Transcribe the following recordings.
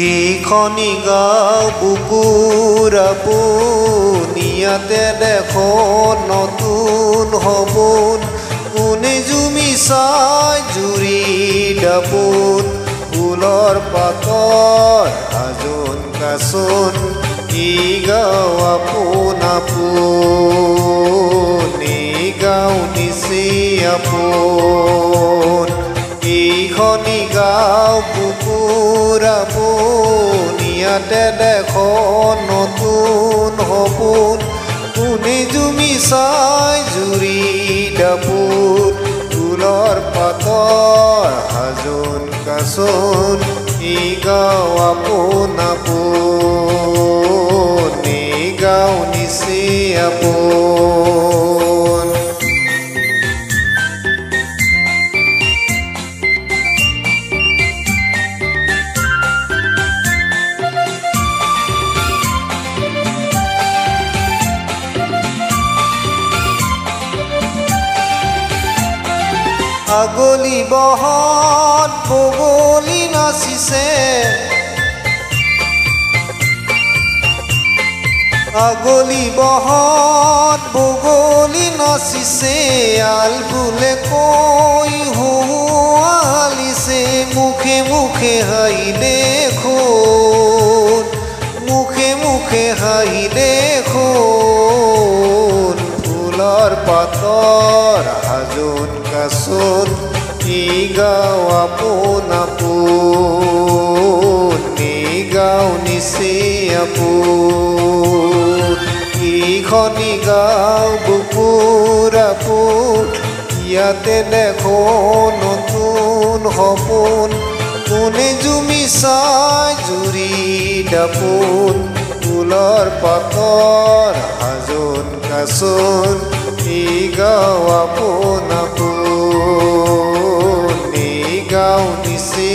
এইখনি গাঁও বুকুৰ আপোনিয়াতে দেখো নতুন সপোন কোনে জুমি চাই জুৰি দাপোন ফুলৰ পাতৰ আজোন কাচোন এই গাঁও আপোন আপোন এই গাঁও নিচে আপোন এইখনি গাঁও বুকুৰ আপোনিয়াতে দেখো নতুন সপোন কোনে জুমি চাই জুৰি দাপোন ফুলৰ পাতৰ আজোন কাচোন এই গাঁও আপোন আপোন এই গাঁও নিচে আপোন আগলি বহত বগলি নাচিছে আগলি বহত বগলি নাচিছে আল বোলে কৈ হালিছে মুখে মুখে হাই দেখোন মুখে মুখে হাই দেখোন ফুলৰ পাতৰ আজোন কাচোন এই গাঁও আপোন আপোন এই গাঁও নিচে আপোন এইখনি গাঁও বুকুৰ আপোন ইয়াতে দেখো নতুন সপোন কোনে জুমি চাই জুৰি দাপোন ফুলৰ পাতৰ আজোন কাচোন এই গাঁও আপোন আপোন এই গাঁও নিচে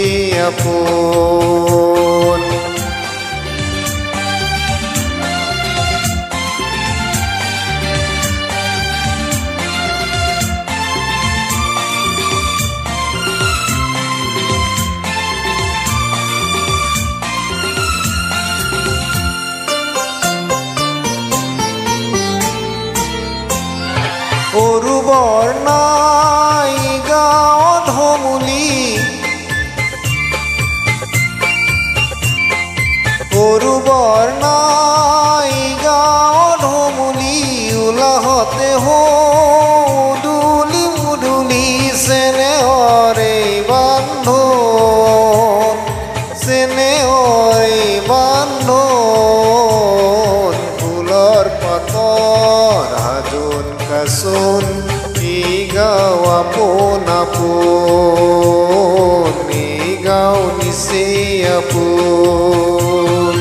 আপোন অৰুবৰ নাই গাঁৱত সমুলি অৰুবৰ নাই গাঁৱত সমুলি উলাহতে দুলি মুদুলি চেনেহৰে বান্ধন চেনেহৰে বান্ধন ফুলৰ পাতৰ আজোন কাচোন এই গাঁও আপোন আপোন এই গাঁও নিচে আপোন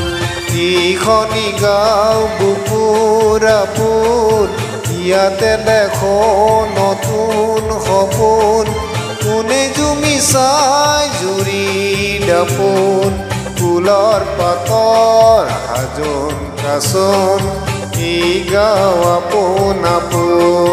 এইখনি গাঁও বুকুৰ আপোন ইয়াতে দেখো নতুন সপোন কোনে জুমি চাই জুৰি দাপোন ফুলৰ পাতৰ আজোন কাচোন এই গাঁও আপোন আপোন